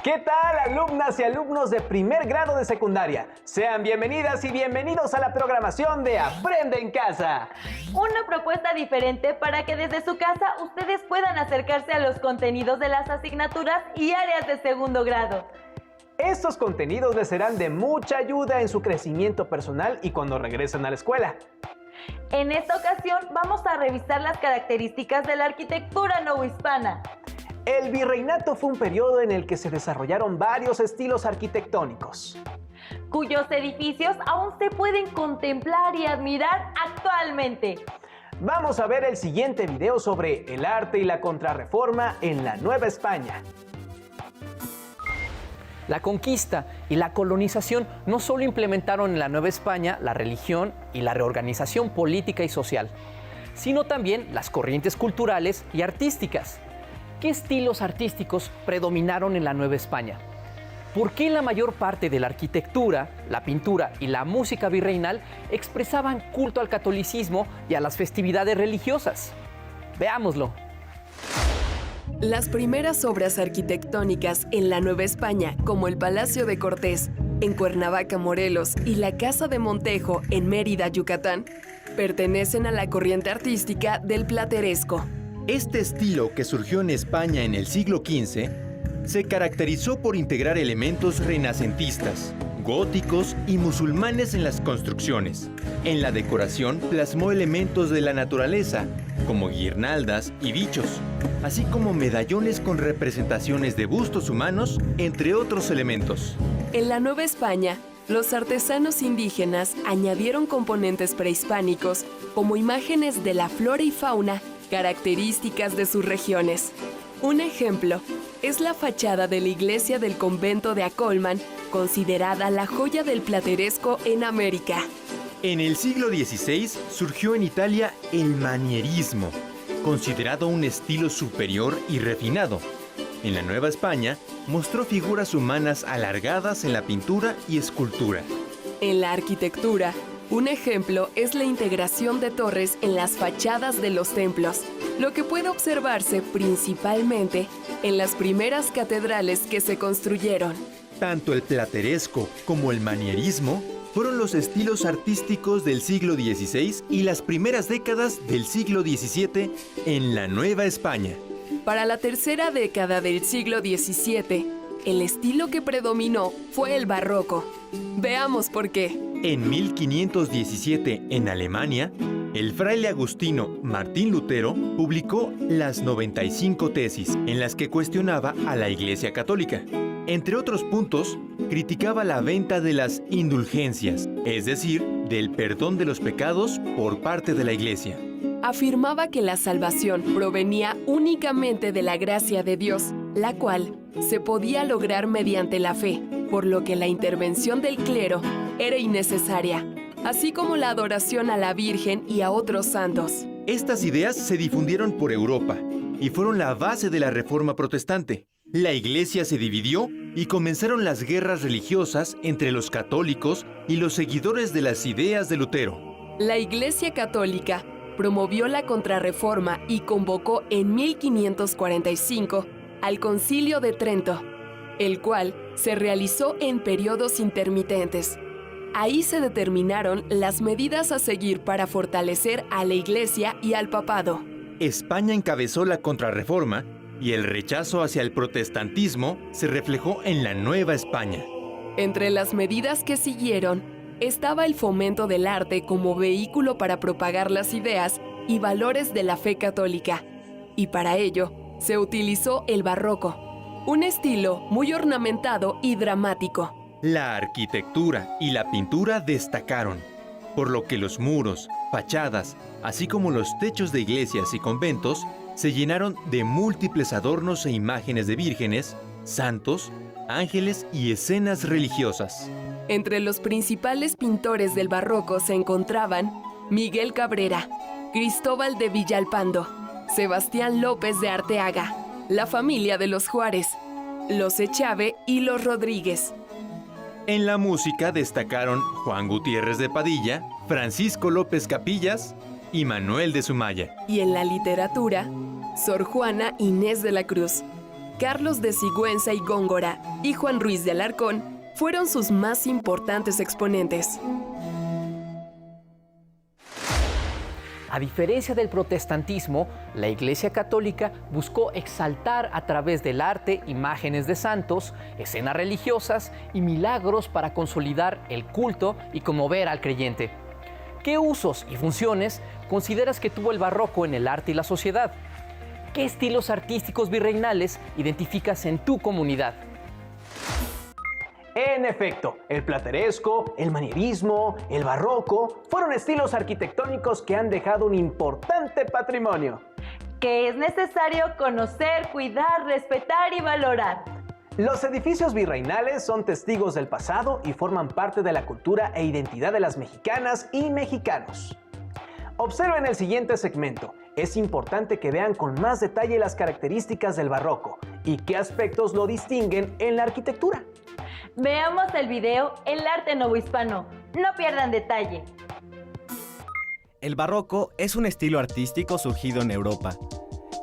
¿Qué tal, alumnas y alumnos de primer grado de secundaria? Sean bienvenidas y bienvenidos a la programación de Aprende en Casa. Una propuesta diferente para que desde su casa ustedes puedan acercarse a los contenidos de las asignaturas y áreas de segundo grado. Estos contenidos les serán de mucha ayuda en su crecimiento personal y cuando regresen a la escuela. En esta ocasión vamos a revisar las características de la arquitectura novohispana. El virreinato fue un periodo en el que se desarrollaron varios estilos arquitectónicos, cuyos edificios aún se pueden contemplar y admirar actualmente. Vamos a ver el siguiente video sobre el arte y la contrarreforma en la Nueva España. La conquista y la colonización no solo implementaron en la Nueva España la religión y la reorganización política y social, sino también las corrientes culturales y artísticas. ¿Qué estilos artísticos predominaron en la Nueva España? ¿Por qué la mayor parte de la arquitectura, la pintura y la música virreinal expresaban culto al catolicismo y a las festividades religiosas? Veámoslo. Las primeras obras arquitectónicas en la Nueva España, como el Palacio de Cortés, en Cuernavaca, Morelos, y la Casa de Montejo, en Mérida, Yucatán, pertenecen a la corriente artística del plateresco. Este estilo, que surgió en España en el siglo XV, se caracterizó por integrar elementos renacentistas, góticos y musulmanes en las construcciones. En la decoración plasmó elementos de la naturaleza, como guirnaldas y bichos, así como medallones con representaciones de bustos humanos, entre otros elementos. En la Nueva España, los artesanos indígenas añadieron componentes prehispánicos, como imágenes de la flora y fauna características de sus regiones. Un ejemplo es la fachada de la iglesia del convento de Acolman, considerada la joya del plateresco en América. En el siglo XVI surgió en Italia el manierismo, considerado un estilo superior y refinado. En la Nueva España mostró figuras humanas alargadas en la pintura y escultura. En la arquitectura, un ejemplo es la integración de torres en las fachadas de los templos, lo que puede observarse principalmente en las primeras catedrales que se construyeron. Tanto el plateresco como el manierismo fueron los estilos artísticos del siglo XVI y las primeras décadas del siglo XVII en la Nueva España. Para la tercera década del siglo XVII, el estilo que predominó fue el barroco. Veamos por qué. En 1517, en Alemania, el fraile agustino Martín Lutero publicó las 95 tesis, en las que cuestionaba a la Iglesia Católica. Entre otros puntos, criticaba la venta de las indulgencias, es decir, del perdón de los pecados por parte de la Iglesia. Afirmaba que la salvación provenía únicamente de la gracia de Dios, la cual se podía lograr mediante la fe, por lo que la intervención del clero era innecesaria, así como la adoración a la Virgen y a otros santos. Estas ideas se difundieron por Europa y fueron la base de la Reforma Protestante. La Iglesia se dividió y comenzaron las guerras religiosas entre los católicos y los seguidores de las ideas de Lutero. La Iglesia Católica promovió la Contrarreforma y convocó en 1545 al Concilio de Trento, el cual se realizó en periodos intermitentes. Ahí se determinaron las medidas a seguir para fortalecer a la Iglesia y al papado. España encabezó la Contrarreforma y el rechazo hacia el protestantismo se reflejó en la Nueva España. Entre las medidas que siguieron estaba el fomento del arte como vehículo para propagar las ideas y valores de la fe católica, y para ello se utilizó el barroco, un estilo muy ornamentado y dramático. La arquitectura y la pintura destacaron, por lo que los muros, fachadas, así como los techos de iglesias y conventos se llenaron de múltiples adornos e imágenes de vírgenes, santos, ángeles y escenas religiosas. Entre los principales pintores del barroco se encontraban Miguel Cabrera, Cristóbal de Villalpando, Sebastián López de Arteaga, la familia de los Juárez, los Echave y los Rodríguez. En la música destacaron Juan Gutiérrez de Padilla, Francisco López Capillas y Manuel de Sumaya. Y en la literatura, Sor Juana Inés de la Cruz. Carlos de Sigüenza y Góngora y Juan Ruiz de Alarcón fueron sus más importantes exponentes. A diferencia del protestantismo, la Iglesia Católica buscó exaltar a través del arte imágenes de santos, escenas religiosas y milagros para consolidar el culto y conmover al creyente. ¿Qué usos y funciones consideras que tuvo el barroco en el arte y la sociedad? ¿Qué estilos artísticos virreinales identificas en tu comunidad? En efecto, el plateresco, el manierismo, el barroco fueron estilos arquitectónicos que han dejado un importante patrimonio, que es necesario conocer, cuidar, respetar y valorar. Los edificios virreinales son testigos del pasado y forman parte de la cultura e identidad de las mexicanas y mexicanos. Observen el siguiente segmento. Es importante que vean con más detalle las características del barroco y qué aspectos lo distinguen en la arquitectura. Veamos el video El arte novohispano. No pierdan detalle. El barroco es un estilo artístico surgido en Europa.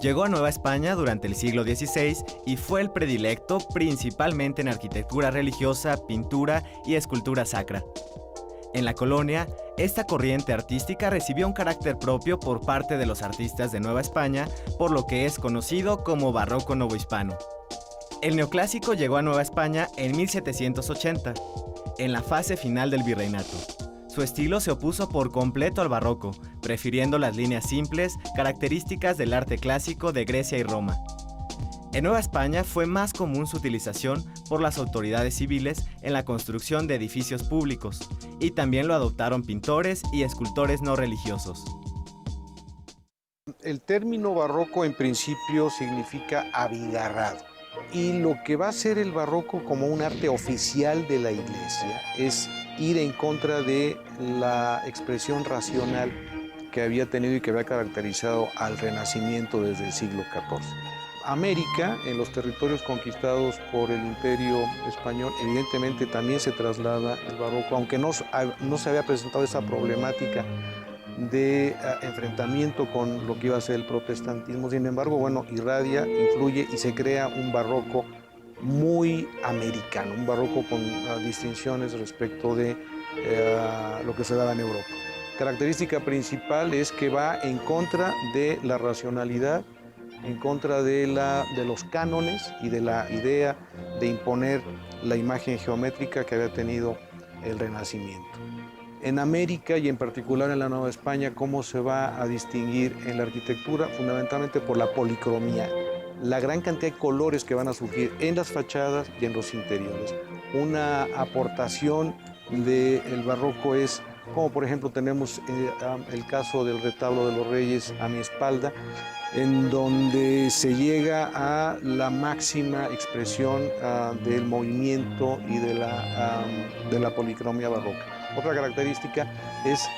Llegó a Nueva España durante el siglo XVI y fue el predilecto principalmente en arquitectura religiosa, pintura y escultura sacra. En la colonia, esta corriente artística recibió un carácter propio por parte de los artistas de Nueva España, por lo que es conocido como barroco novohispano. El neoclásico llegó a Nueva España en 1780, en la fase final del virreinato. Su estilo se opuso por completo al barroco, prefiriendo las líneas simples, características del arte clásico de Grecia y Roma. En Nueva España fue más común su utilización por las autoridades civiles en la construcción de edificios públicos, y también lo adoptaron pintores y escultores no religiosos. El término barroco en principio significa abigarrado. Y lo que va a ser el barroco como un arte oficial de la Iglesia es ir en contra de la expresión racional que había tenido y que había caracterizado al Renacimiento desde el siglo XIV. América, en los territorios conquistados por el Imperio Español, evidentemente también se traslada el barroco, aunque no se había presentado esa problemática de enfrentamiento con lo que iba a ser el protestantismo. Sin embargo, bueno, irradia, influye y se crea un barroco muy americano, un barroco con distinciones respecto de lo que se daba en Europa. Característica principal es que va en contra de la racionalidad, en contra de los cánones y de la idea de imponer la imagen geométrica que había tenido el Renacimiento. En América y en particular en la Nueva España, ¿cómo se va a distinguir en la arquitectura? Fundamentalmente por la policromía, la gran cantidad de colores que van a surgir en las fachadas y en los interiores. Una aportación del barroco es, como por ejemplo tenemos el caso del retablo de los Reyes a mi espalda, en donde se llega a la máxima expresión del movimiento y de la policromía barroca. Otra característica es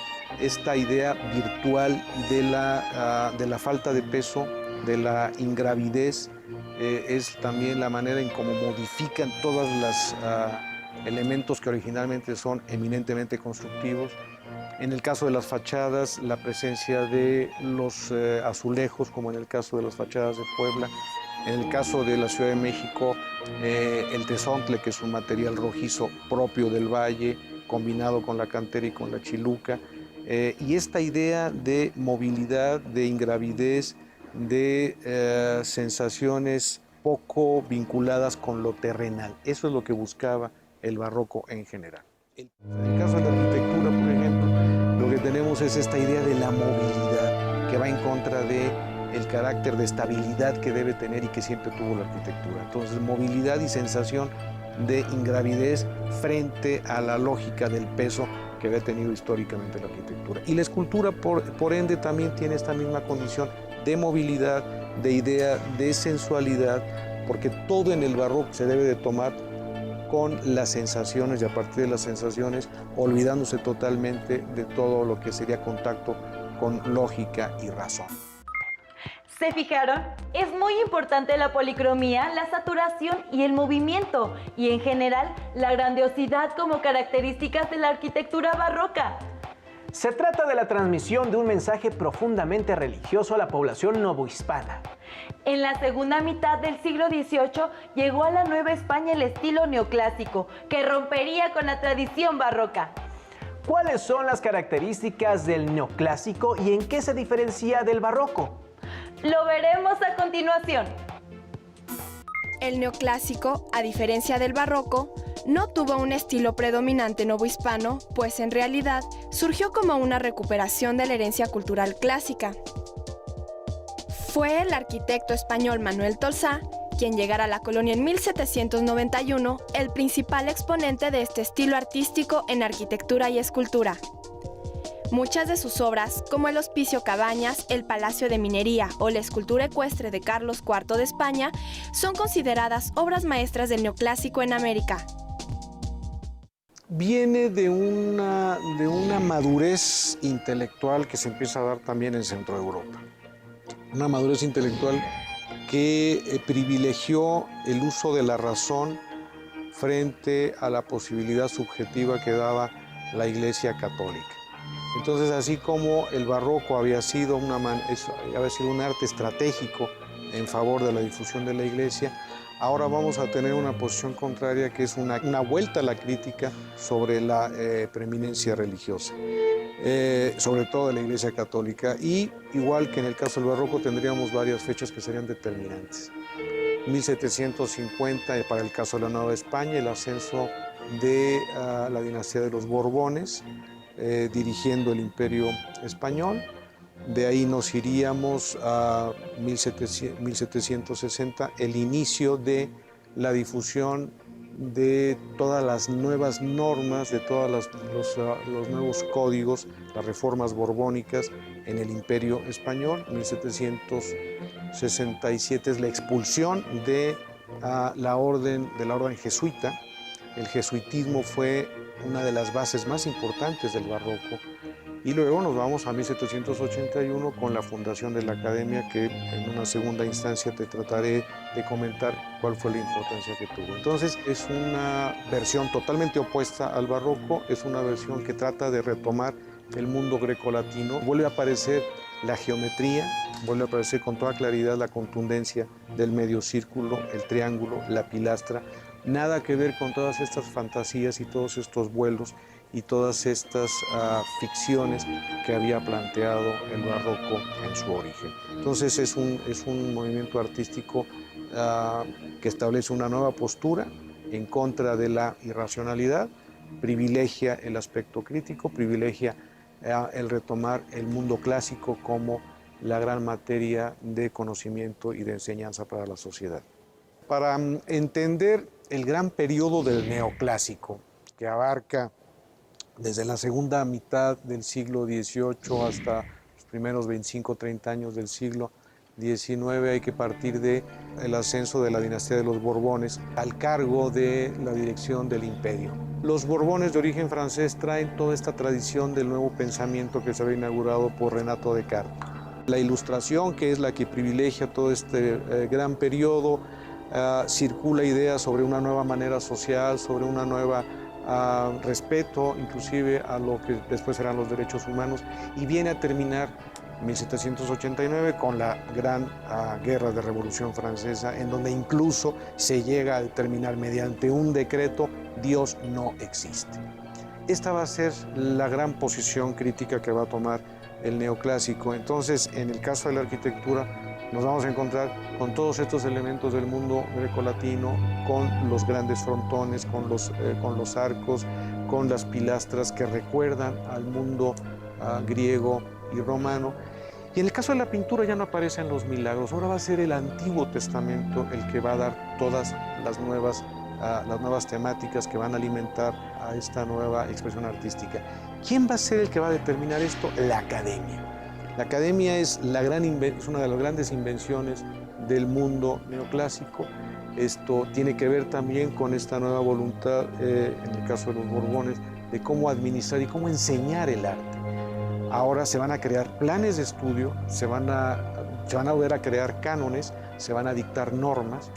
esta idea virtual de la falta de peso, de la ingravidez, es también la manera en cómo modifican todos los elementos que originalmente son eminentemente constructivos. En el caso de las fachadas, la presencia de los azulejos, como en el caso de las fachadas de Puebla. En el caso de la Ciudad de México, el tezontle, que es un material rojizo propio del valle, combinado con la cantera y con la chiluca. Y esta idea de movilidad, de ingravidez, de sensaciones poco vinculadas con lo terrenal. Eso es lo que buscaba el barroco en general. En el caso de la arquitectura, por ejemplo, lo que tenemos es esta idea de la movilidad que va en contra del carácter de estabilidad que debe tener y que siempre tuvo la arquitectura. Entonces, movilidad y sensación de ingravidez frente a la lógica del peso que había tenido históricamente la arquitectura. Y la escultura, por ende, también tiene esta misma condición de movilidad, de idea de sensualidad, porque todo en el barroco se debe de tomar con las sensaciones y a partir de las sensaciones olvidándose totalmente de todo lo que sería contacto con lógica y razón. ¿Se fijaron? Es muy importante la policromía, la saturación y el movimiento, y en general la grandiosidad como características de la arquitectura barroca. Se trata de la transmisión de un mensaje profundamente religioso a la población novohispana. En la segunda mitad del siglo XVIII llegó a la Nueva España el estilo neoclásico, que rompería con la tradición barroca. ¿Cuáles son las características del neoclásico y en qué se diferencia del barroco? Lo veremos a continuación. El neoclásico, a diferencia del barroco, no tuvo un estilo predominante novohispano, pues en realidad surgió como una recuperación de la herencia cultural clásica. Fue el arquitecto español Manuel Tolsá, quien llegara a la colonia en 1791, el principal exponente de este estilo artístico en arquitectura y escultura. Muchas de sus obras, como el Hospicio Cabañas, el Palacio de Minería o la escultura ecuestre de Carlos IV de España, son consideradas obras maestras del neoclásico en América. Viene de una madurez intelectual que se empieza a dar también en Centro Europa. Una madurez intelectual que privilegió el uso de la razón frente a la posibilidad subjetiva que daba la Iglesia Católica. Entonces, así como el barroco había sido un arte estratégico en favor de la difusión de la Iglesia, ahora vamos a tener una posición contraria, que es una vuelta a la crítica sobre la preeminencia religiosa, sobre todo de la Iglesia Católica. Y igual que en el caso del barroco, tendríamos varias fechas que serían determinantes. 1750 para el caso de la Nueva España, el ascenso de la dinastía de los Borbones, dirigiendo el Imperio Español. De ahí nos iríamos a 1760, el inicio de la difusión de todas las nuevas normas, de todos los nuevos códigos, las reformas borbónicas en el Imperio Español. 1767 es la expulsión de la orden jesuita. El jesuitismo fue una de las bases más importantes del barroco. Y luego nos vamos a 1781 con la fundación de la Academia, que en una segunda instancia te trataré de comentar cuál fue la importancia que tuvo. Entonces, es una versión totalmente opuesta al barroco, es una versión que trata de retomar el mundo grecolatino. Vuelve a aparecer la geometría, vuelve a aparecer con toda claridad la contundencia del medio círculo, el triángulo, la pilastra. Nada que ver con todas estas fantasías y todos estos vuelos y todas estas ficciones que había planteado el barroco en su origen. Entonces es un movimiento artístico que establece una nueva postura en contra de la irracionalidad, privilegia el aspecto crítico, privilegia el retomar el mundo clásico como la gran materia de conocimiento y de enseñanza para la sociedad. Para entender el gran periodo del neoclásico, que abarca desde la segunda mitad del siglo XVIII hasta los primeros 25-30 años del siglo XIX, hay que partir del ascenso de la dinastía de los Borbones al cargo de la dirección del imperio. Los Borbones de origen francés traen toda esta tradición del nuevo pensamiento que se había inaugurado por Renato Descartes. La Ilustración, que es la que privilegia todo este gran periodo, circula ideas sobre una nueva manera social, sobre una nueva respeto inclusive a lo que después serán los derechos humanos, y viene a terminar en 1789 con la gran guerra de Revolución Francesa, en donde incluso se llega a determinar mediante un decreto: Dios no existe. Esta va a ser la gran posición crítica que va a tomar el neoclásico. Entonces, en el caso de la arquitectura, nos vamos a encontrar con todos estos elementos del mundo grecolatino, con los grandes frontones, con los arcos, con las pilastras que recuerdan al mundo griego y romano. Y en el caso de la pintura ya no aparecen los milagros, ahora va a ser el Antiguo Testamento el que va a dar todas las nuevas temáticas que van a alimentar a esta nueva expresión artística. ¿Quién va a ser el que va a determinar esto? La Academia. La Academia es una de las grandes invenciones del mundo neoclásico. Esto tiene que ver también con esta nueva voluntad, en el caso de los Borbones, de cómo administrar y cómo enseñar el arte. Ahora se van a crear planes de estudio, se van a volver a crear cánones, se van a dictar normas,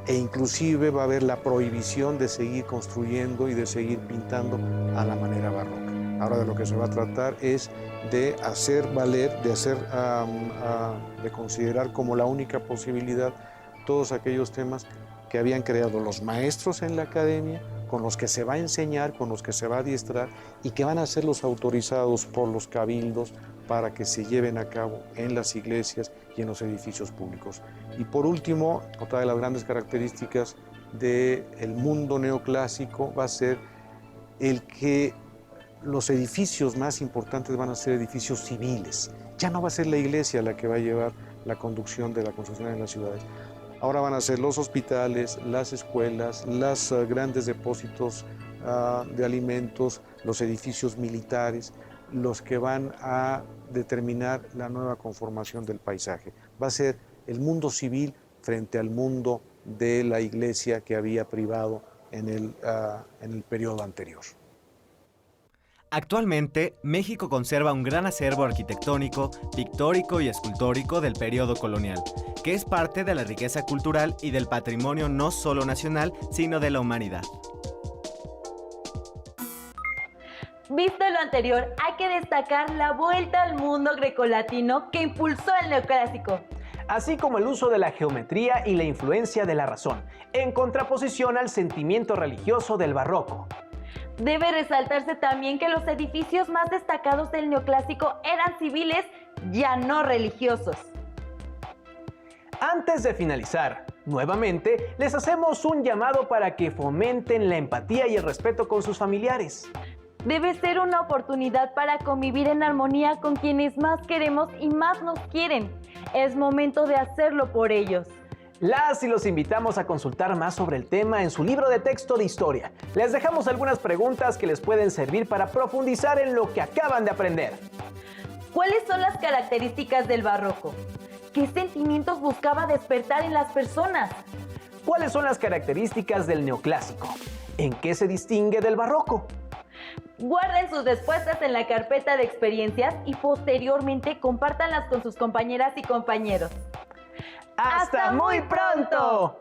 e inclusive va a haber la prohibición de seguir construyendo y de seguir pintando a la manera barroca. Ahora de lo que se va a tratar es de hacer valer, de considerar como la única posibilidad todos aquellos temas que habían creado los maestros en la academia, con los que se va a enseñar, con los que se va a adiestrar y que van a ser los autorizados por los cabildos para que se lleven a cabo en las iglesias y en los edificios públicos. Y por último, otra de las grandes características del mundo neoclásico va a ser el que los edificios más importantes van a ser edificios civiles. Ya no va a ser la iglesia la que va a llevar la conducción de la construcción en las ciudades. Ahora van a ser los hospitales, las escuelas, los grandes depósitos de alimentos, los edificios militares, los que van a determinar la nueva conformación del paisaje. Va a ser el mundo civil frente al mundo de la iglesia que había privado en el periodo anterior. Actualmente, México conserva un gran acervo arquitectónico, pictórico y escultórico del periodo colonial, que es parte de la riqueza cultural y del patrimonio no solo nacional, sino de la humanidad. Visto lo anterior, hay que destacar la vuelta al mundo grecolatino que impulsó el neoclásico, así como el uso de la geometría y la influencia de la razón, en contraposición al sentimiento religioso del barroco. Debe resaltarse también que los edificios más destacados del neoclásico eran civiles, ya no religiosos. Antes de finalizar, nuevamente les hacemos un llamado para que fomenten la empatía y el respeto con sus familiares. Debe ser una oportunidad para convivir en armonía con quienes más queremos y más nos quieren. Es momento de hacerlo por ellos. Las y los invitamos a consultar más sobre el tema en su libro de texto de historia. Les dejamos algunas preguntas que les pueden servir para profundizar en lo que acaban de aprender. ¿Cuáles son las características del barroco? ¿Qué sentimientos buscaba despertar en las personas? ¿Cuáles son las características del neoclásico? ¿En qué se distingue del barroco? Guarden sus respuestas en la carpeta de experiencias y posteriormente compártanlas con sus compañeras y compañeros. ¡Hasta muy pronto!